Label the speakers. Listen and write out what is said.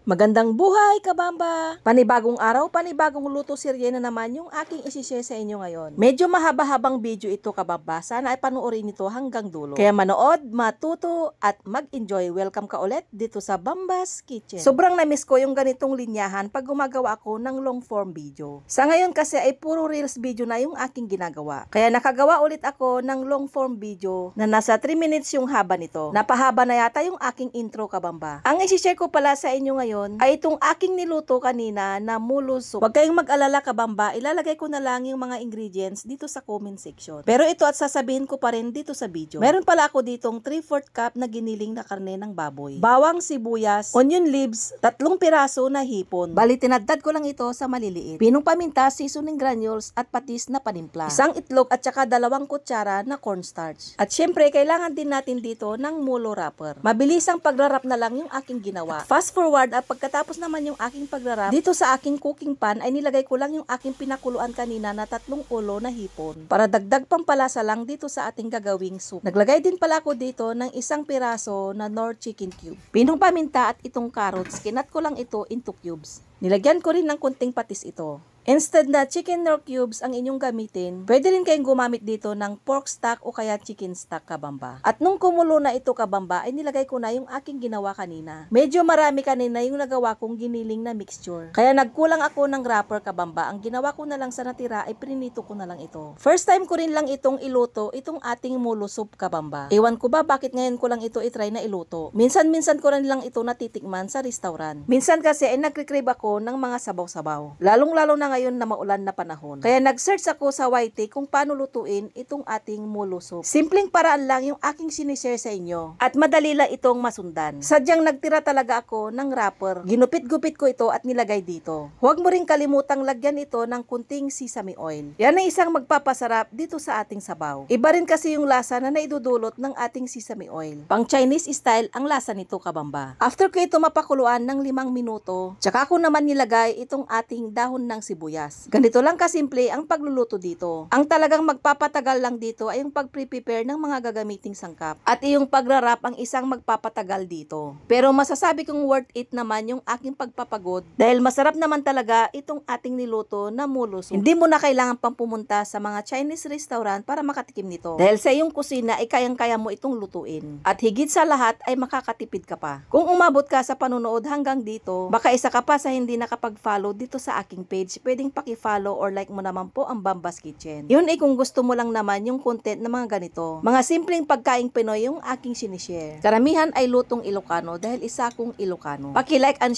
Speaker 1: Magandang buhay, kabamba! Panibagong araw, panibagong luto serye na naman yung aking isishare sa inyo ngayon. Medyo mahaba-habang video ito, kabamba. Sana ay panuorin ito hanggang dulo. Kaya manood, matuto, at mag-enjoy. Welcome ka ulit dito sa Bambas Kitchen. Sobrang na-miss ko yung ganitong linyahan pag gumagawa ako ng long form video. Sa ngayon kasi ay puro reels video na yung aking ginagawa. Kaya nakagawa ulit ako ng long form video na nasa 3 minutes yung haba nito. Napahaba na yata yung aking intro, kabamba. Ang isishare ko pala sa inyo ngayon ay itong aking niluto kanina na mulo soup. Huwag kayong mag-alala, kabamba, ilalagay ko na lang yung mga ingredients dito sa comment section. Pero ito at sasabihin ko pa rin dito sa video. Meron pala ako ditong 3/4 cup na giniling na karne ng baboy, bawang sibuyas, onion leaves, 3 piraso na hipon. Bali tinadtad ko lang ito sa maliliit. Pinong paminta, seasoning granules at patis na panimpla. Isang itlog at saka 2 kutsara na cornstarch. At syempre, kailangan din natin dito ng mulo wrapper. Mabilis ang pagra-wrap na lang yung aking ginawa. Fast forward at pagkatapos naman yung aking pagrarap, dito sa aking cooking pan ay nilagay ko lang yung aking pinakuluan kanina na 3 ulo na hipon. Para dagdag pampalasa lang dito sa ating gagawing soup. Naglagay din pala ako dito ng 1 piraso na Knorr chicken cube. Pinong paminta at itong carrots, kinat ko lang ito into cubes. Nilagyan ko rin ng kunting patis ito. Instead na chicken Knorr cubes ang inyong gamitin, pwede rin kayong gumamit dito ng pork stock o kaya chicken stock, kabamba. At nung kumulo na ito, kabamba, ay nilagay ko na yung aking ginawa kanina. Medyo marami kanina yung nagawa kong giniling na mixture. Kaya nagkulang ako ng wrapper, kabamba. Ang ginawa ko na lang sa natira ay prinito ko na lang ito. First time ko rin lang itong iluto, itong ating mulo soup, kabamba. Ewan ko ba bakit ngayon ko lang ito itry na iluto. Minsan-minsan ko rin lang ito natitikman sa restaurant. Minsan kasi ay nagre-crave ako ng mga sabaw-sabaw. Lalong-lalo na ngayon na maulan na panahon. Kaya nag-search ako sa YT kung paano lutuin itong ating mulo soup. Simpleng paraan lang yung aking sinishare sa inyo. At madali lang itong masundan. Sadyang nagtira talaga ako ng wrapper. Ginupit-gupit ko ito at nilagay dito. Huwag mo rin kalimutang lagyan ito ng kunting sesame oil. Yan ay isang magpapasarap dito sa ating sabaw. Iba rin kasi yung lasa na naidudulot ng ating sesame oil. Pang Chinese style ang lasa nito, kabamba. After ko ito mapakuluan ng 5 minuto, tsaka ko naman nilagay itong ating dahon ng sibuyas. Ganito lang kasimple ang pagluluto dito. Ang talagang magpapatagal lang dito ay yung pag-prepare ng mga gagamiting sangkap. At yung pagrarap ang isang magpapatagal dito. Pero masasabi kong worth it naman yung aking pagpapagod dahil masarap naman talaga itong ating niluto na mulo soup. Hindi mo na kailangan pang pumunta sa mga Chinese restaurant para makatikim nito. Dahil sa iyong kusina ay kayang-kaya mo itong lutuin. At higit sa lahat ay makakatipid ka pa. Kung umabot ka sa panunood hanggang dito, baka isa ka pa sa hindi nakapag-follow dito sa aking page, pwedeng paki-follow or like mo naman po ang Bambas Kitchen. Yun ay kung gusto mo lang naman yung content na mga ganito. Mga simpleng pagkaing Pinoy yung aking sinishare. Karamihan ay lutong Ilocano dahil isa kong Ilocano. Paki-like and